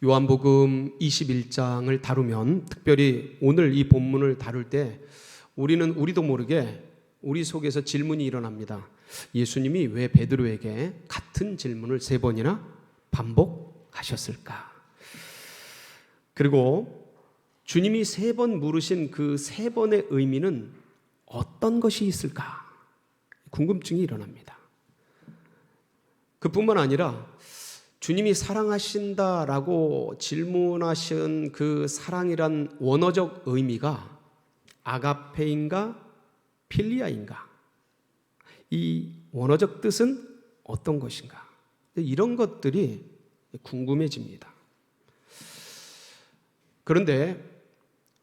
요한복음 21장을 다루면, 특별히 오늘 이 본문을 다룰 때 우리도 모르게 우리 속에서 질문이 일어납니다. 예수님이 왜 베드로에게 같은 질문을 3번이나 반복하셨을까? 그리고 주님이 3번 물으신 그 3번의 의미는 어떤 것이 있을까? 궁금증이 일어납니다. 그뿐만 아니라 주님이 사랑하신다라고 질문하신 그 사랑이란 원어적 의미가 아가페인가 필리아인가? 이 원어적 뜻은 어떤 것인가? 이런 것들이 궁금해집니다. 그런데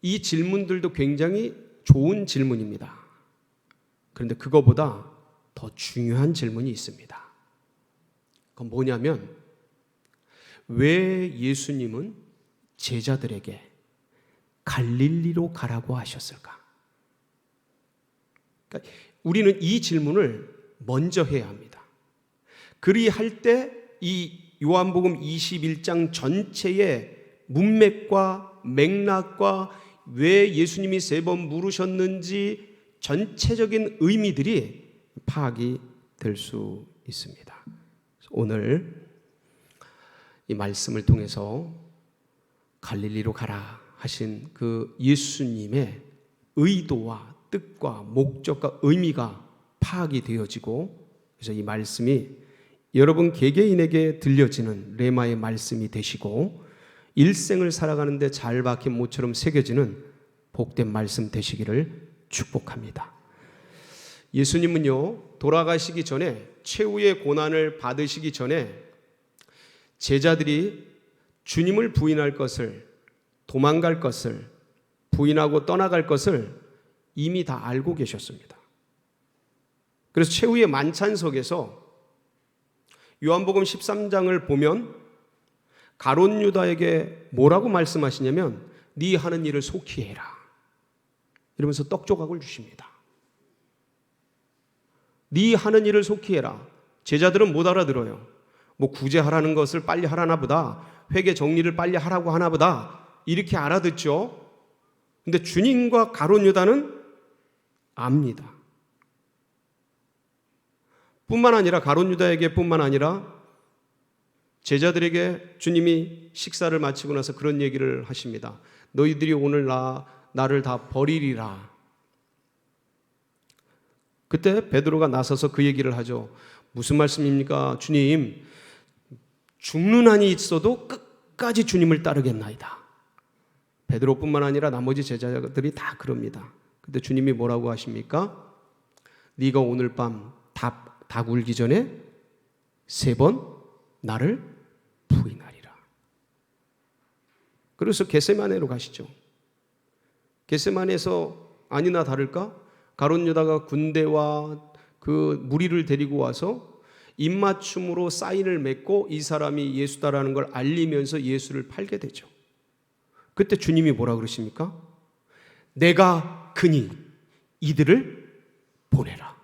이 질문들도 굉장히 좋은 질문입니다. 그런데 그거보다 더 중요한 질문이 있습니다. 그건 뭐냐면, 왜 예수님은 제자들에게 갈릴리로 가라고 하셨을까? 그러니까 우리는 이 질문을 먼저 해야 합니다. 그리할 때 이 요한복음 21장 전체의 문맥과 맥락과 왜 예수님이 3번 물으셨는지 전체적인 의미들이 파악이 될 수 있습니다. 오늘 이 말씀을 통해서 갈릴리로 가라 하신 그 예수님의 의도와 뜻과 목적과 의미가 파악이 되어지고, 그래서 이 말씀이 여러분 개개인에게 들려지는 레마의 말씀이 되시고 일생을 살아가는데 잘 박힌 모처럼 새겨지는 복된 말씀 되시기를 축복합니다. 예수님은요, 돌아가시기 전에, 최후의 고난을 받으시기 전에 제자들이 주님을 부인할 것을, 도망갈 것을, 부인하고 떠나갈 것을 이미 다 알고 계셨습니다. 그래서 최후의 만찬석에서 요한복음 13장을 보면 가룟 유다에게 뭐라고 말씀하시냐면, 네 하는 일을 속히 해라, 이러면서 떡 조각을 주십니다. 네 하는 일을 속히 해라. 제자들은 못 알아들어요. 뭐 구제하라는 것을 빨리 하라나 보다, 회개 정리를 빨리 하라고 하나 보다, 이렇게 알아듣죠. 근데 주님과 가룟 유다는 압니다. 뿐만 아니라 가룟 유다에게 뿐만 아니라 제자들에게 주님이 식사를 마치고 나서 그런 얘기를 하십니다. 너희들이 오늘 나를 다 버리리라. 그때 베드로가 나서서 그 얘기를 하죠. 무슨 말씀입니까? 주님, 죽는 한이 있어도 끝까지 주님을 따르겠나이다. 베드로뿐만 아니라 나머지 제자들이 다 그럽니다. 근데 주님이 뭐라고 하십니까? 네가 오늘 밤 닭 울기 전에 3번 나를 부인하리라. 그래서 겟세마네로 가시죠. 겟세마네에서 아니나 다를까 가룟 유다가 군대와 그 무리를 데리고 와서 입맞춤으로 사인을 맺고 이 사람이 예수다라는 걸 알리면서 예수를 팔게 되죠. 그때 주님이 뭐라 그러십니까? 내가 그니 이들을 보내라.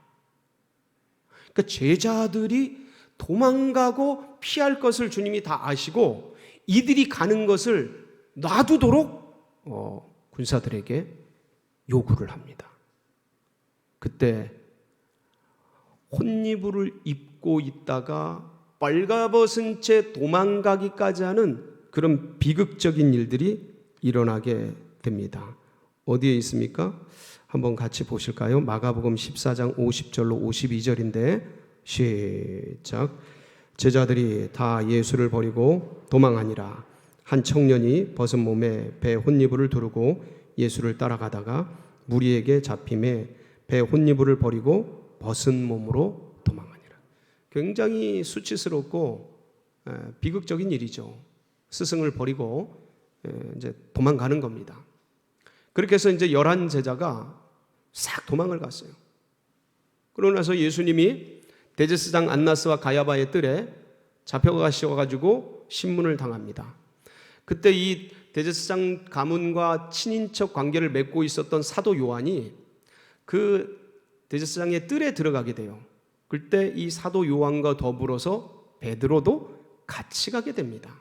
그러니까 제자들이 도망가고 피할 것을 주님이 다 아시고 이들이 가는 것을 놔두도록 군사들에게 요구를 합니다. 그때 혼이불을 입고 있다가 빨가벗은 채 도망가기까지 하는 그런 비극적인 일들이 일어나게 됩니다. 어디에 있습니까? 한번 같이 보실까요? 마가복음 14장 50절로 52절인데 시작. 제자들이 다 예수를 버리고 도망하니라. 한 청년이 벗은 몸에 배 혼이불을 두르고 예수를 따라가다가 무리에게 잡힘에 배 혼이불을 버리고 벗은 몸으로 도망하니라. 굉장히 수치스럽고 비극적인 일이죠. 스승을 버리고 이제 도망가는 겁니다. 그렇게 해서 이제 11제자가 싹 도망을 갔어요. 그러고 나서 예수님이 대제사장 안나스와 가야바의 뜰에 잡혀가셔가지고 신문을 당합니다. 그때 이 대제사장 가문과 친인척 관계를 맺고 있었던 사도 요한이 그 대제사장의 뜰에 들어가게 돼요. 그때 이 사도 요한과 더불어서 베드로도 같이 가게 됩니다.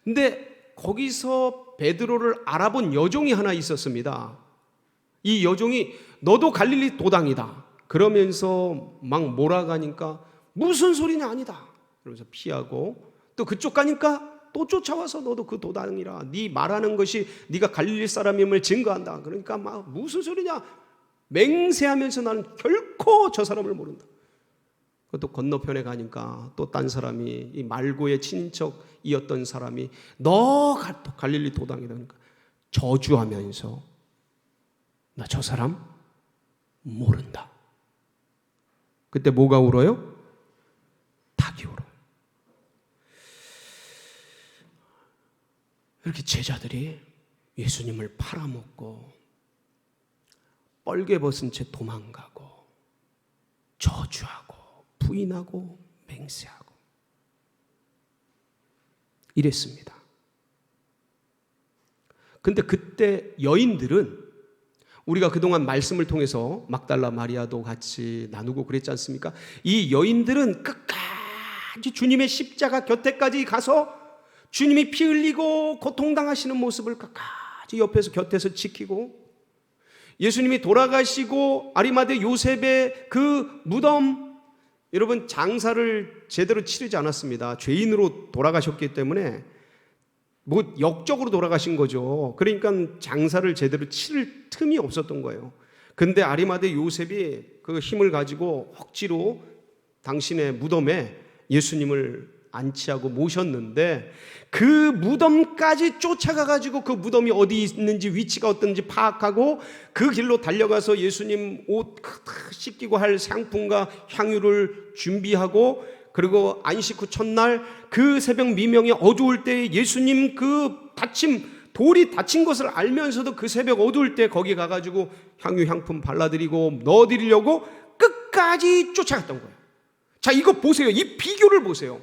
근데 거기서 베드로를 알아본 여종이 하나 있었습니다. 이 여종이 너도 갈릴리 도당이다 그러면서 막 몰아가니까 무슨 소리냐 아니다 그러면서 피하고, 또 그쪽 가니까 또 쫓아와서 너도 그 도당이라, 네 말하는 것이 네가 갈릴리 사람임을 증거한다. 그러니까 막 무슨 소리냐 맹세하면서 나는 결코 저 사람을 모른다. 또 건너편에 가니까 또 딴 사람이, 이 말고의 친인척이었던 사람이 너 갈릴리 도당이다 그러니까 저주하면서 나 저 사람 모른다. 그때 뭐가 울어요? 닭이 울어요. 이렇게 제자들이 예수님을 팔아먹고 뻘개 벗은 채 도망가고 저주하고 부인하고 맹세하고 이랬습니다. 근데 그때 여인들은, 우리가 그동안 말씀을 통해서 막달라 마리아도 같이 나누고 그랬지 않습니까? 이 여인들은 끝까지 주님의 십자가 곁에까지 가서 주님이 피 흘리고 고통당하시는 모습을 끝까지 옆에서 곁에서 지키고, 예수님이 돌아가시고 아리마대 요셉의 그 무덤, 여러분 장사를 제대로 치르지 않았습니다. 죄인으로 돌아가셨기 때문에 뭐 역적으로 돌아가신 거죠. 그러니까 장사를 제대로 치를 틈이 없었던 거예요. 근데 아리마대 요셉이 그 힘을 가지고 억지로 당신의 무덤에 예수님을 안치하고 모셨는데, 그 무덤까지 쫓아가 가지고 그 무덤이 어디 있는지 위치가 어떤지 파악하고 그 길로 달려가서 예수님 옷 씻기고 할 상품과 향유를 준비하고, 그리고 안식 후 첫날 그 새벽 미명에 어두울 때 예수님 그 돌이 다친 것을 알면서도 그 새벽 어두울 때 거기 가가지고 향유 향품 발라드리고 넣어드리려고 끝까지 쫓아갔던 거예요. 자, 이거 보세요. 이 비교를 보세요.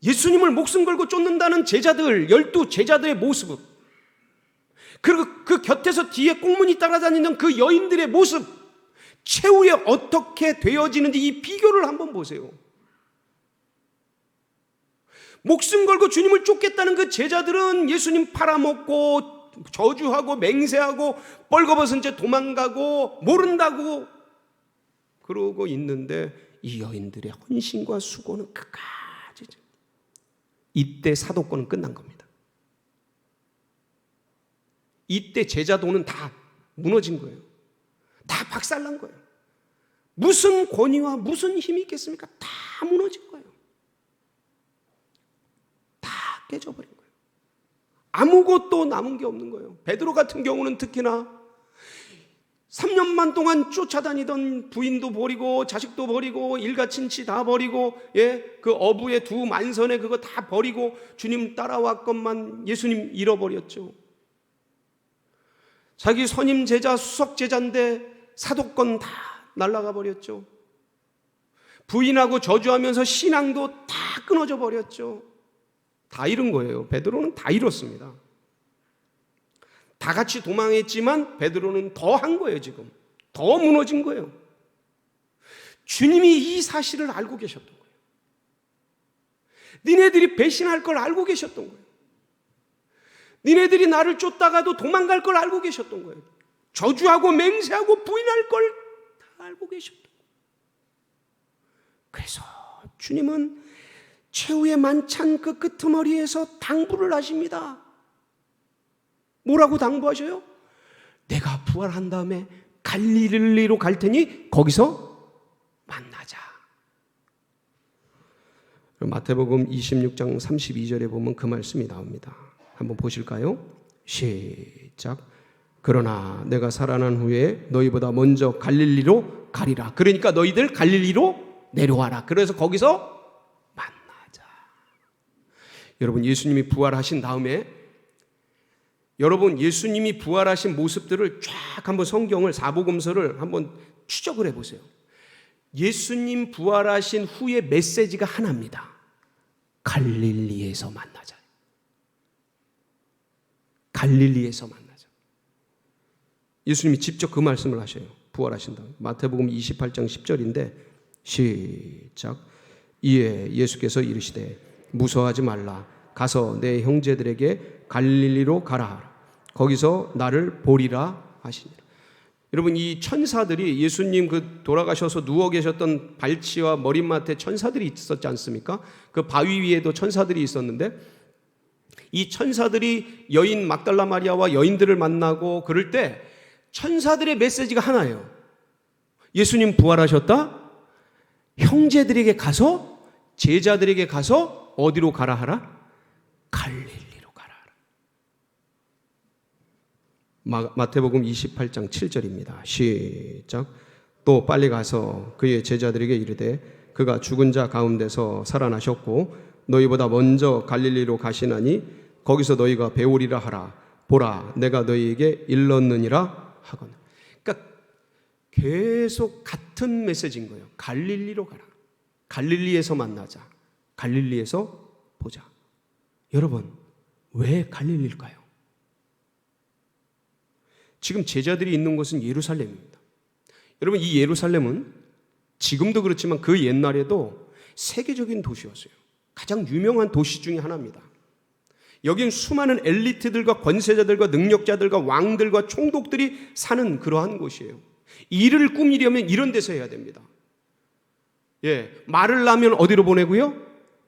예수님을 목숨 걸고 쫓는다는 제자들, 12 제자들의 모습, 그리고 그 곁에서 뒤에 꽁무니 따라다니는 그 여인들의 모습, 최후에 어떻게 되어지는지 이 비교를 한번 보세요. 목숨 걸고 주님을 쫓겠다는 그 제자들은 예수님 팔아먹고 저주하고 맹세하고 뻘거벗은 채 도망가고 모른다고 그러고 있는데, 이 여인들의 헌신과 수고는 끝까지, 이때 사도권은 끝난 겁니다. 이때 제자도는 다 무너진 거예요. 다 박살난 거예요. 무슨 권위와 무슨 힘이 있겠습니까? 다 무너진 거예요. 다 깨져버린 거예요. 아무것도 남은 게 없는 거예요. 베드로 같은 경우는 특히나 3년만 동안 쫓아다니던 부인도 버리고 자식도 버리고 일가친치 다 버리고, 그 어부의 2 만선에 그거 다 버리고 주님 따라왔건만 예수님 잃어버렸죠. 자기 선임 제자 수석 제자인데 사도권 다 날아가 버렸죠. 부인하고 저주하면서 신앙도 다 끊어져 버렸죠. 다 잃은 거예요. 베드로는 다 잃었습니다. 다 같이 도망했지만 베드로는 더 한 거예요. 지금 더 무너진 거예요. 주님이 이 사실을 알고 계셨던 거예요. 니네들이 배신할 걸 알고 계셨던 거예요. 니네들이 나를 쫓다가도 도망갈 걸 알고 계셨던 거예요. 저주하고 맹세하고 부인할 걸 다 알고 계셨던 거예요. 그래서 주님은 최후의 만찬 그 끄트머리에서 당부를 하십니다. 뭐라고 당부하셔요? 내가 부활한 다음에 갈릴리로 갈 테니 거기서 만나자. 마태복음 26장 32절에 보면 그 말씀이 나옵니다. 한번 보실까요? 시작. 그러나 내가 살아난 후에 너희보다 먼저 갈릴리로 가리라. 그러니까 너희들 갈릴리로 내려와라. 그래서 거기서 만나자. 여러분, 예수님이 부활하신 다음에, 여러분 예수님이 부활하신 모습들을 쫙 한번 성경을, 사복음서를 한번 추적을 해보세요. 예수님 부활하신 후의 메시지가 하나입니다. 갈릴리에서 만나자. 갈릴리에서 만나자. 예수님이 직접 그 말씀을 하셔요. 부활하신다. 마태복음 28장 10절인데 시작. 이에 예수께서 이르시되 무서워하지 말라. 가서 내 형제들에게 갈릴리로 가라. 거기서 나를 보리라 하시니라. 여러분, 이 천사들이 예수님 그 돌아가셔서 누워 계셨던 발치와 머리맡에 천사들이 있었지 않습니까? 그 바위 위에도 천사들이 있었는데, 이 천사들이 여인 막달라 마리아와 여인들을 만나고 그럴 때 천사들의 메시지가 하나예요. 예수님 부활하셨다? 형제들에게 가서, 제자들에게 가서 어디로 가라 하라? 갈릴리로 가라 하라. 마태복음 28장 7절입니다. 시작. 또 빨리 가서 그의 제자들에게 이르되 그가 죽은 자 가운데서 살아나셨고 너희보다 먼저 갈릴리로 가시나니 거기서 너희가 배우리라 하라. 보라, 내가 너희에게 일렀느니라 하거나. 그러니까 계속 같은 메시지인 거예요. 갈릴리로 가라. 갈릴리에서 만나자. 갈릴리에서 보자. 여러분, 왜 갈릴리일까요? 지금 제자들이 있는 곳은 예루살렘입니다. 여러분, 이 예루살렘은 지금도 그렇지만 그 옛날에도 세계적인 도시였어요. 가장 유명한 도시 중에 하나입니다. 여긴 수많은 엘리트들과 권세자들과 능력자들과 왕들과 총독들이 사는 그러한 곳이에요. 일을 꾸미려면 이런 데서 해야 됩니다. 말을 낳으면 어디로 보내고요?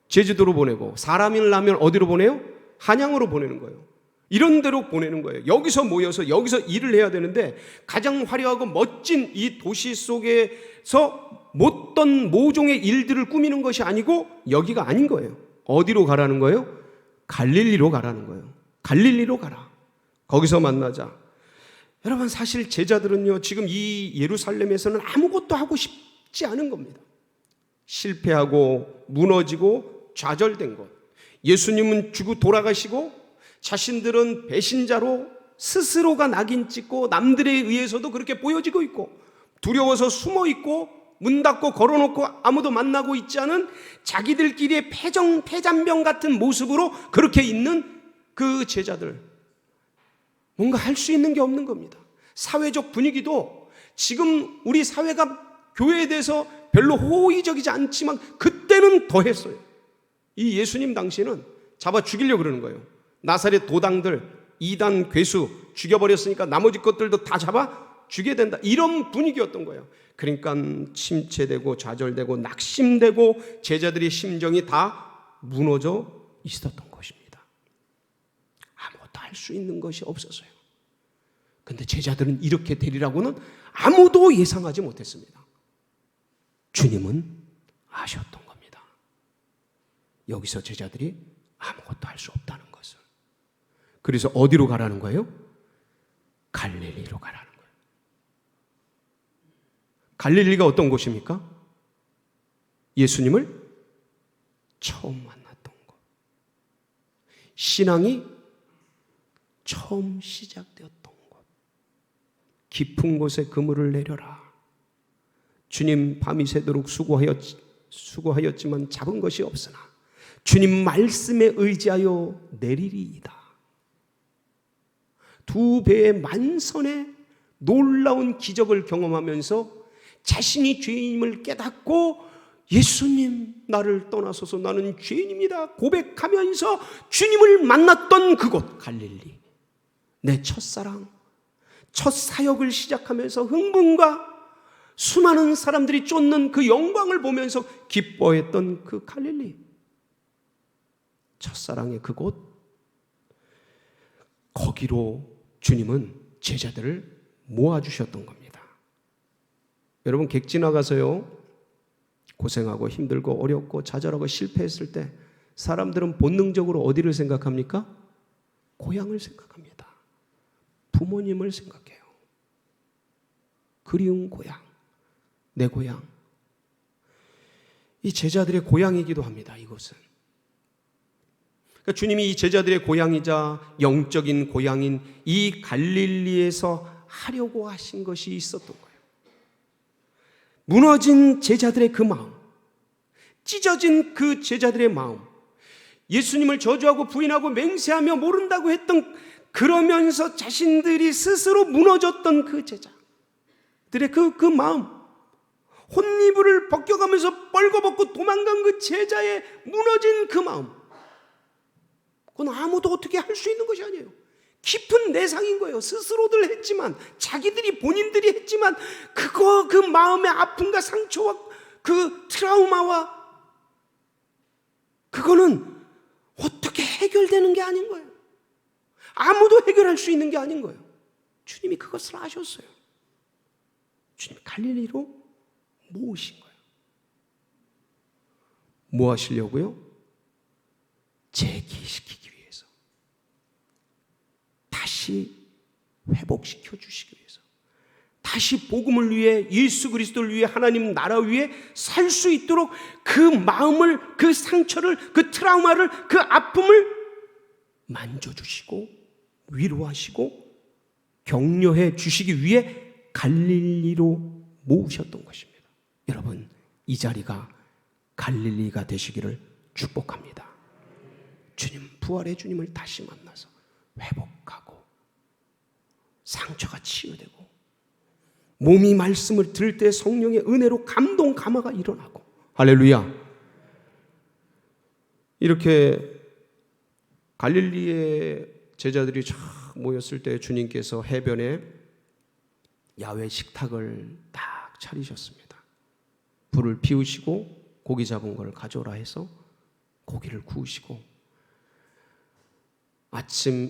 제주도로 보내고, 사람을 낳으면 어디로 보내요? 한양으로 보내는 거예요. 이런 데로 보내는 거예요. 여기서 모여서 여기서 일을 해야 되는데, 가장 화려하고 멋진 이 도시 속에서 못던 모종의 일들을 꾸미는 것이 아니고 여기가 아닌 거예요. 어디로 가라는 거예요? 갈릴리로 가라는 거예요. 갈릴리로 가라. 거기서 만나자. 여러분, 사실 제자들은요, 지금 이 예루살렘에서는 아무것도 하고 싶지 않은 겁니다. 실패하고 무너지고 좌절된 것. 예수님은 죽고 돌아가시고 자신들은 배신자로 스스로가 낙인 찍고 남들에 의해서도 그렇게 보여지고 있고, 두려워서 숨어 있고 문 닫고 걸어놓고 아무도 만나고 있지 않은 자기들끼리의 폐잔병 같은 모습으로 그렇게 있는 그 제자들, 뭔가 할 수 있는 게 없는 겁니다. 사회적 분위기도 지금 우리 사회가 교회에 대해서 별로 호의적이지 않지만 그때는 더했어요. 이 예수님 당시에는 잡아 죽이려고 그러는 거예요. 나사렛 도당들, 이단 괴수 죽여버렸으니까 나머지 것들도 다 잡아 죽여야 된다, 이런 분위기였던 거예요. 그러니까 침체되고 좌절되고 낙심되고 제자들의 심정이 다 무너져 있었던 것입니다. 아무것도 할 수 있는 것이 없었어요. 그런데 제자들은 이렇게 되리라고는 아무도 예상하지 못했습니다. 주님은 아셨던 겁니다. 여기서 제자들이 아무것도 할 수 없다는 것을. 그래서 어디로 가라는 거예요? 갈릴리로 가라는 거예요. 갈릴리가 어떤 곳입니까? 예수님을 처음 만났던 곳. 신앙이 처음 시작되었던 곳. 깊은 곳에 그물을 내려라. 주님 밤이 새도록 수고하였지만 잡은 것이 없으나 주님 말씀에 의지하여 내리리이다. 두 배의 만선의 놀라운 기적을 경험하면서 자신이 죄인임을 깨닫고 예수님 나를 떠나소서 나는 죄인입니다 고백하면서 주님을 만났던 그곳 갈릴리. 내 첫사랑, 첫 사역을 시작하면서 흥분과 수많은 사람들이 쫓는 그 영광을 보면서 기뻐했던 그 갈릴리. 첫사랑의 그곳, 거기로 주님은 제자들을 모아주셨던 겁니다. 여러분, 객지 나가서요 고생하고 힘들고 어렵고 좌절하고 실패했을 때 사람들은 본능적으로 어디를 생각합니까? 고향을 생각합니다. 부모님을 생각해요. 그리운 고향, 내 고향. 이 제자들의 고향이기도 합니다. 이곳은. 그러니까 주님이 이 제자들의 고향이자 영적인 고향인 이 갈릴리에서 하려고 하신 것이 있었던 거예요. 무너진 제자들의 그 마음, 찢어진 그 제자들의 마음, 예수님을 저주하고 부인하고 맹세하며 모른다고 했던, 그러면서 자신들이 스스로 무너졌던 그 제자들의 그 마음, 혼이불을 벗겨가면서 뻘거벗고 도망간 그 제자의 무너진 그 마음, 그건 아무도 어떻게 할 수 있는 것이 아니에요. 깊은 내상인 거예요. 스스로들 했지만, 자기들이 본인들이 했지만 그 마음의 아픔과 상처와 그 트라우마와 그거는 어떻게 해결되는 게 아닌 거예요. 아무도 해결할 수 있는 게 아닌 거예요. 주님이 그것을 아셨어요. 주님이 갈릴리로 모으신 거예요. 뭐 하시려고요? 재기시키기 위해서. 다시 회복시켜 주시기 위해서. 다시 복음을 위해, 예수 그리스도를 위해, 하나님 나라 위해 살 수 있도록 그 마음을, 그 상처를, 그 트라우마를, 그 아픔을 만져주시고 위로하시고 격려해 주시기 위해 갈릴리로 모으셨던 것입니다. 여러분, 이 자리가 갈릴리가 되시기를 축복합니다. 주님, 부활의 주님을 다시 만나서 회복하고 상처가 치유되고 몸이 말씀을 들을 때 성령의 은혜로 감동 감화가 일어나고, 할렐루야. 이렇게 갈릴리의 제자들이 쫙 모였을 때 주님께서 해변에 야외 식탁을 딱 차리셨습니다. 불을 피우시고 고기 잡은 걸 가져오라 해서 고기를 구우시고,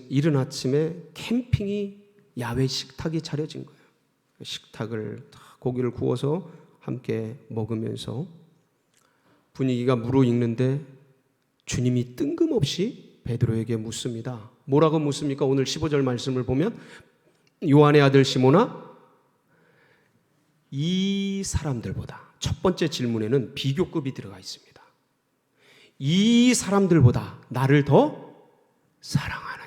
이른 아침에 캠핑이 야외 식탁이 차려진 거예요. 식탁을 고기를 구워서 함께 먹으면서 분위기가 무르익는데 주님이 뜬금없이 베드로에게 묻습니다. 뭐라고 묻습니까? 오늘 15절 말씀을 보면 요한의 아들 시몬아, 이 사람들보다, 첫 번째 질문에는 비교급이 들어가 있습니다. 이 사람들보다 나를 더 사랑하느냐?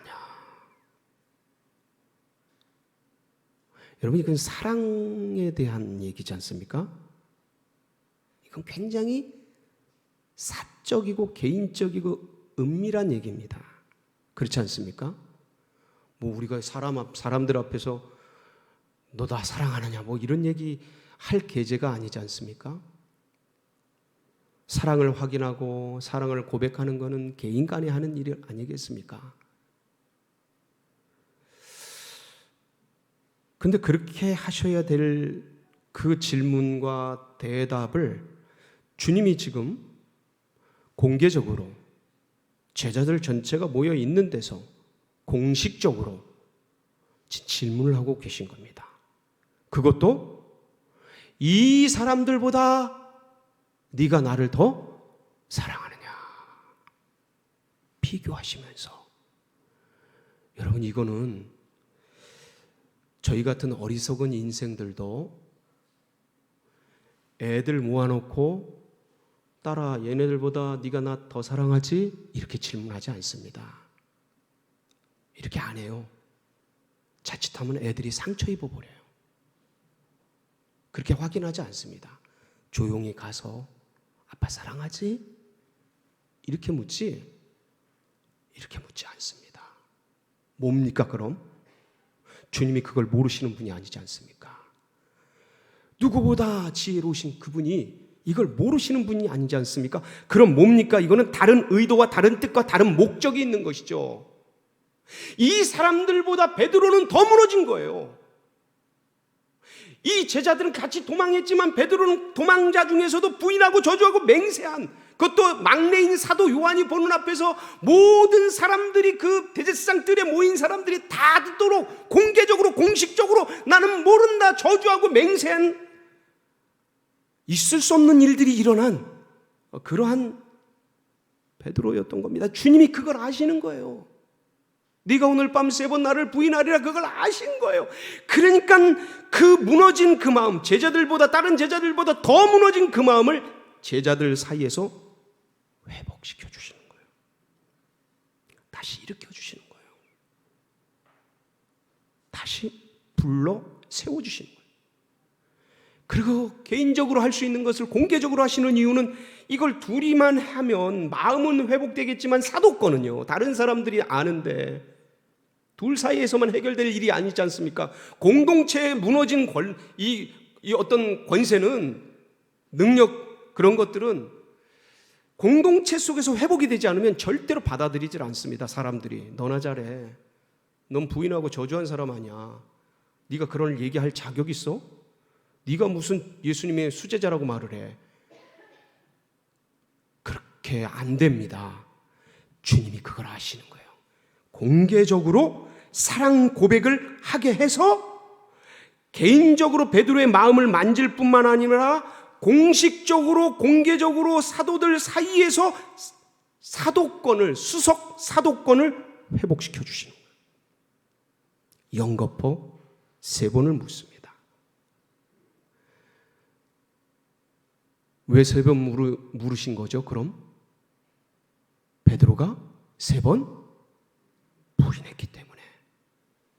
여러분, 이건 사랑에 대한 얘기지 않습니까? 이건 굉장히 사적이고 개인적이고 은밀한 얘기입니다. 그렇지 않습니까? 뭐 우리가 사람들 앞에서 너 나 사랑하느냐 뭐 이런 얘기 할 계제가 아니지 않습니까? 사랑을 확인하고 사랑을 고백하는 것은 개인 간에 하는 일 아니겠습니까? 근데 그렇게 하셔야 될 그 질문과 대답을 주님이 지금 공개적으로 제자들 전체가 모여 있는 데서 공식적으로 질문을 하고 계신 겁니다. 그것도 이 사람들보다 네가 나를 더 사랑하느냐? 비교하시면서. 여러분, 이거는 저희 같은 어리석은 인생들도 애들 모아놓고 딸아, 얘네들보다 네가 나 더 사랑하지? 이렇게 질문하지 않습니다. 이렇게 안 해요. 자칫하면 애들이 상처 입어버려요. 그렇게 확인하지 않습니다. 조용히 가서 아빠 사랑하지? 이렇게 묻지? 이렇게 묻지 않습니다. 뭡니까 그럼? 주님이 그걸 모르시는 분이 아니지 않습니까? 누구보다 지혜로우신 그분이 이걸 모르시는 분이 아니지 않습니까? 그럼 뭡니까? 이거는 다른 의도와 다른 뜻과 다른 목적이 있는 것이죠. 이 사람들보다 베드로는 더 무너진 거예요. 이 제자들은 같이 도망했지만 베드로는 도망자 중에서도 부인하고 저주하고 맹세한, 그것도 막내인 사도 요한이 보는 앞에서 모든 사람들이, 그 대제사장 뜰에 모인 사람들이 다 듣도록 공개적으로 공식적으로 나는 모른다 저주하고 맹세한, 있을 수 없는 일들이 일어난 그러한 베드로였던 겁니다. 주님이 그걸 아시는 거예요. 네가 오늘 밤 3번 나를 부인하리라, 그걸 아신 거예요. 그러니까 그 무너진 그 마음, 제자들보다, 다른 제자들보다 더 무너진 그 마음을 제자들 사이에서 회복시켜 주시는 거예요. 다시 일으켜 주시는 거예요. 다시 불러 세워 주시는 거예요. 그리고 개인적으로 할 수 있는 것을 공개적으로 하시는 이유는 이걸 둘이만 하면 마음은 회복되겠지만 사도권은요, 다른 사람들이 아는데 둘 사이에서만 해결될 일이 아니지 않습니까? 공동체에 무너진 이 어떤 권세는, 능력, 그런 것들은 공동체 속에서 회복이 되지 않으면 절대로 받아들이질 않습니다. 사람들이 너나 잘해, 넌 부인하고 저주한 사람 아니야, 네가 그런 얘기할 자격 있어? 네가 무슨 예수님의 수제자라고 말을 해. 그렇게 안 됩니다. 주님이 그걸 아시는 거예요. 공개적으로 사랑 고백을 하게 해서 개인적으로 베드로의 마음을 만질 뿐만 아니라 공식적으로 공개적으로 사도들 사이에서 사도권을, 수석 사도권을 회복시켜 주시는 거예요. 영거포 3번을 묻습니다. 왜 3번 물으신 거죠? 그럼 베드로가 3번 부인했기 때문에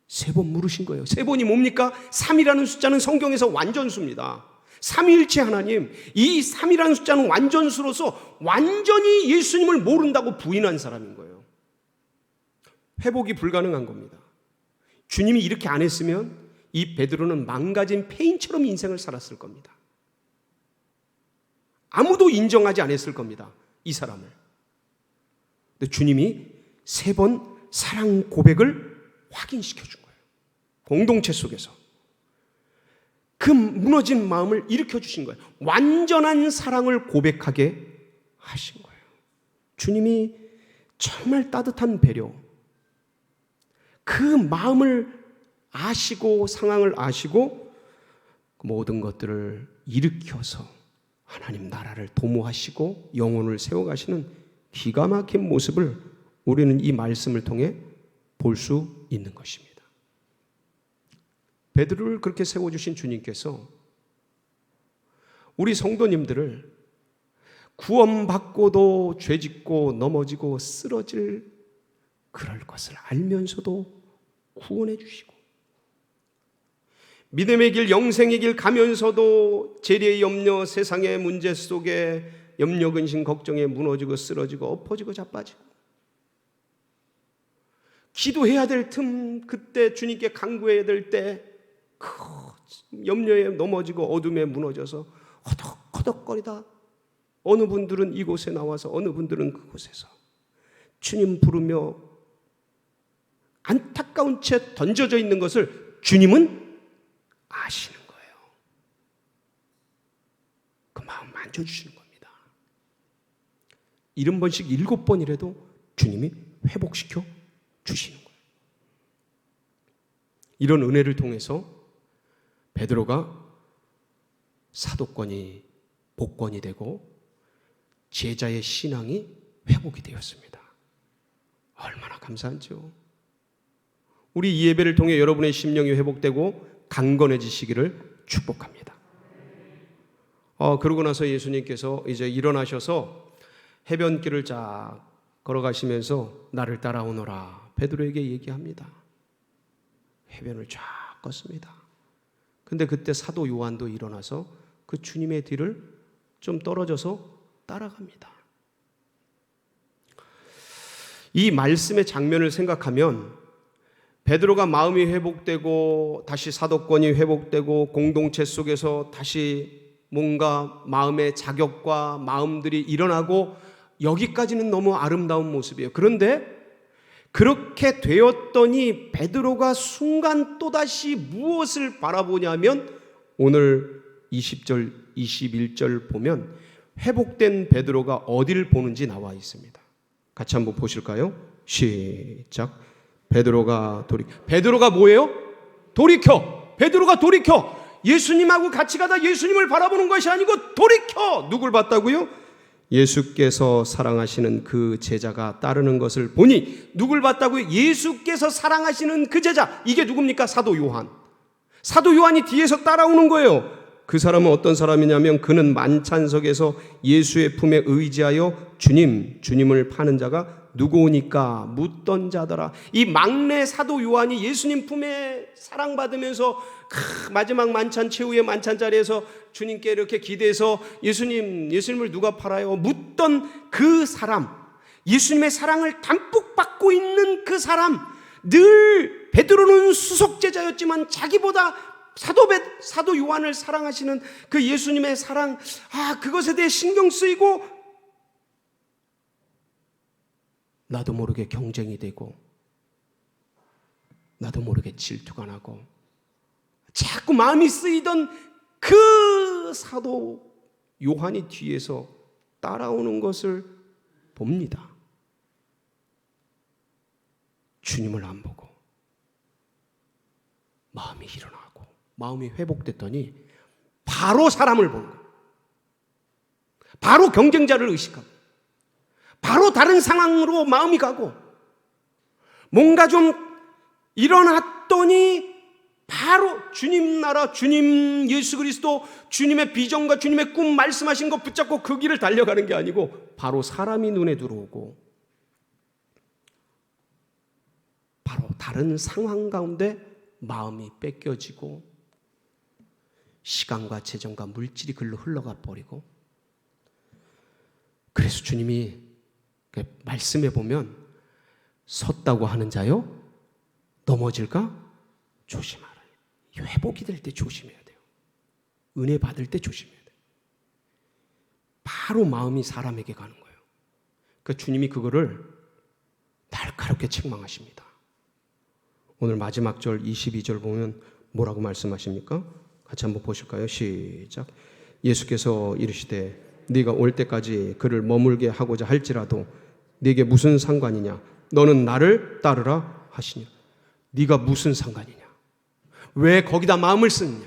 3번 물으신 거예요. 3번이 뭡니까? 3이라는 숫자는 성경에서 완전수입니다. 삼위일체 하나님, 이 3이라는 숫자는 완전수로서 완전히 예수님을 모른다고 부인한 사람인 거예요. 회복이 불가능한 겁니다. 주님이 이렇게 안 했으면 이 베드로는 망가진 폐인처럼 인생을 살았을 겁니다. 아무도 인정하지 않았을 겁니다, 이 사람을. 근데 주님이 3번 사랑 고백을 확인시켜 준 거예요. 공동체 속에서 그 무너진 마음을 일으켜 주신 거예요. 완전한 사랑을 고백하게 하신 거예요. 주님이 정말 따뜻한 배려, 그 마음을 아시고 상황을 아시고 모든 것들을 일으켜서 하나님 나라를 도모하시고 영혼을 세워가시는 기가 막힌 모습을 우리는 이 말씀을 통해 볼 수 있는 것입니다. 베드로를 그렇게 세워주신 주님께서 우리 성도님들을 구원받고도 죄짓고 넘어지고 쓰러질 그럴 것을 알면서도 구원해 주시고, 믿음의 길 영생의 길 가면서도 재리의 염려 세상의 문제 속에 염려 근심 걱정에 무너지고 쓰러지고 엎어지고 자빠지고, 기도해야 될 틈 그때 주님께 간구해야 될 때 염려에 넘어지고 어둠에 무너져서 허덕허덕거리다 어느 분들은 이곳에 나와서 어느 분들은 그곳에서 주님 부르며 안타까운 채 던져져 있는 것을 주님은 아시는 거예요. 그 마음 만져주시는 겁니다. 70번씩 7번이라도 주님이 회복시켜 주시는 거예요. 이런 은혜를 통해서 베드로가 사도권이 복권이 되고 제자의 신앙이 회복이 되었습니다. 얼마나 감사한지요. 우리 이 예배를 통해 여러분의 심령이 회복되고 강건해지시기를 축복합니다. 그러고 나서 예수님께서 이제 일어나셔서 해변길을 쫙 걸어가시면서 나를 따라오너라 베드로에게 얘기합니다. 해변을 쫙 걷습니다. 근데 그때 사도 요한도 일어나서 그 주님의 뒤를 좀 떨어져서 따라갑니다. 이 말씀의 장면을 생각하면 베드로가 마음이 회복되고 다시 사도권이 회복되고 공동체 속에서 다시 뭔가 마음의 자격과 마음들이 일어나고 여기까지는 너무 아름다운 모습이에요. 그런데 그렇게 되었더니 베드로가 순간 또다시 무엇을 바라보냐면 오늘 20절, 21절 보면 회복된 베드로가 어디를 보는지 나와 있습니다. 같이 한번 보실까요? 시작. 베드로가 뭐예요? 돌이켜. 베드로가 돌이켜. 예수님하고 같이 가다 예수님을 바라보는 것이 아니고 돌이켜. 누굴 봤다고요? 예수께서 사랑하시는 그 제자가 따르는 것을 보니. 누굴 봤다고요? 예수께서 사랑하시는 그 제자. 이게 누굽니까? 사도 요한. 사도 요한이 뒤에서 따라오는 거예요. 그 사람은 어떤 사람이냐면 그는 만찬석에서 예수의 품에 의지하여 주님을 파는 자가 누구오니까 묻던 자더라. 이 막내 사도 요한이 예수님 품에 사랑받으면서 마지막 만찬 최후의 만찬 자리에서 주님께 이렇게 기대서 예수님을 누가 팔아요? 묻던 그 사람, 예수님의 사랑을 담뿍 받고 있는 그 사람. 늘 베드로는 수석 제자였지만 자기보다 사도 요한을 사랑하시는 그 예수님의 사랑, 그것에 대해 신경 쓰이고 나도 모르게 경쟁이 되고 나도 모르게 질투가 나고 자꾸 마음이 쓰이던 그 사도 요한이 뒤에서 따라오는 것을 봅니다. 주님을 안 보고 마음이 일어나고 마음이 회복됐더니 바로 사람을 보는 거예요. 바로 경쟁자를 의식하고 바로 다른 상황으로 마음이 가고 뭔가 좀 일어났더니 바로 주님 나라, 주님 예수 그리스도, 주님의 비전과 주님의 꿈 말씀하신 거 붙잡고 그 길을 달려가는 게 아니고 바로 사람이 눈에 들어오고 바로 다른 상황 가운데 마음이 뺏겨지고 시간과 재정과 물질이 글로 흘러가 버리고, 그래서 주님이 말씀해 보면 섰다고 하는 자요 넘어질까 조심하라. 회복이 될 때 조심해야 돼요. 은혜 받을 때 조심해야 돼요. 바로 마음이 사람에게 가는 거예요. 그러니까 주님이 그거를 날카롭게 책망하십니다. 오늘 마지막 절 22절 보면 뭐라고 말씀하십니까? 같이 한번 보실까요? 시작. 예수께서 이르시되 네가 올 때까지 그를 머물게 하고자 할지라도 네게 무슨 상관이냐? 너는 나를 따르라 하시니. 네가 무슨 상관이냐? 왜 거기다 마음을 쓰느냐?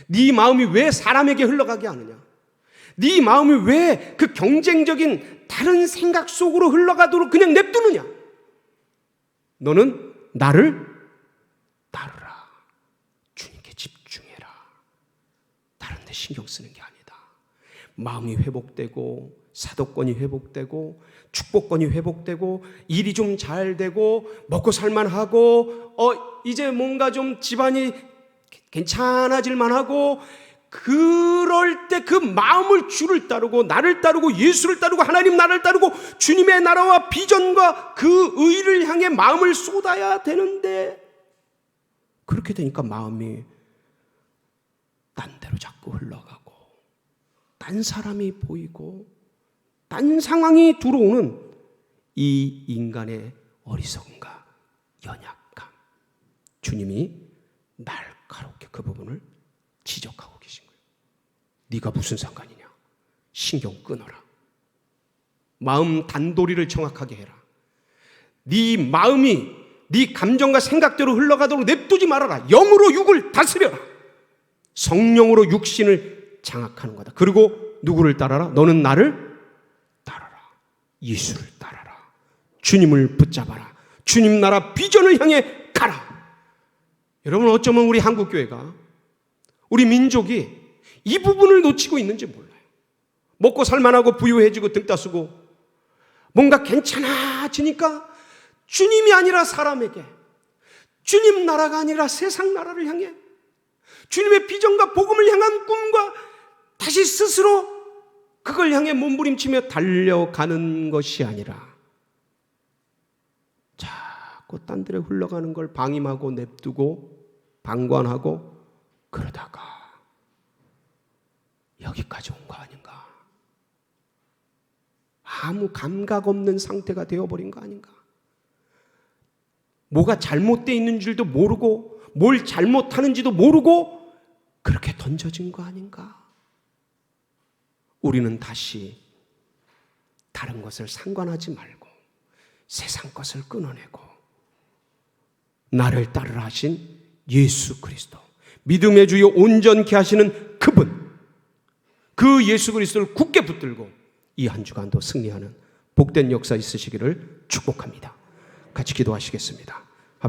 네 마음이 왜 사람에게 흘러가게 하느냐? 네 마음이 왜 그 경쟁적인 다른 생각 속으로 흘러가도록 그냥 냅두느냐? 너는 나를 따르라. 주님께 집중해라. 다른 데 신경 쓰는 게 아니다. 마음이 회복되고 사도권이 회복되고 축복권이 회복되고 일이 좀 잘 되고 먹고 살만하고 이제 뭔가 좀 집안이 괜찮아질 만하고, 그럴 때 그 마음을 주를 따르고 나를 따르고 예수를 따르고 하나님 나라를 따르고 주님의 나라와 비전과 그 의를 향해 마음을 쏟아야 되는데, 그렇게 되니까 마음이 딴 데로 자꾸 흘러가고 딴 사람이 보이고 딴 상황이 들어오는 이 인간의 어리석음과 연약함, 주님이 날카롭게 그 부분을 지적하고 계신 거예요. 네가 무슨 상관이냐? 신경 끊어라. 마음 단도리를 정확하게 해라. 네 마음이 네 감정과 생각대로 흘러가도록 냅두지 말아라. 영으로 육을 다스려라. 성령으로 육신을 장악하는 거다. 그리고 누구를 따라라? 너는 나를 따라라. 예수를 따라라. 주님을 붙잡아라. 주님 나라 비전을 향해 가라. 여러분, 어쩌면 우리 한국교회가, 우리 민족이 이 부분을 놓치고 있는지 몰라요. 먹고 살만하고 부유해지고 등 따쓰고 뭔가 괜찮아지니까 주님이 아니라 사람에게, 주님 나라가 아니라 세상 나라를 향해 주님의 비전과 복음을 향한 꿈과 다시 스스로 그걸 향해 몸부림치며 달려가는 것이 아니라 자꾸 딴 데로 흘러가는 걸 방임하고 냅두고 방관하고 그러다가 여기까지 온 거 아닌가? 아무 감각 없는 상태가 되어버린 거 아닌가? 뭐가 잘못되어 있는 줄도 모르고 뭘 잘못하는지도 모르고 그렇게 던져진 거 아닌가? 우리는 다시 다른 것을 상관하지 말고 세상 것을 끊어내고 나를 따르라 하신 예수 그리스도, 믿음의 주여 온전케 하시는 그분, 그 예수 그리스도를 굳게 붙들고 이 한 주간도 승리하는 복된 역사 있으시기를 축복합니다. 같이 기도하시겠습니다.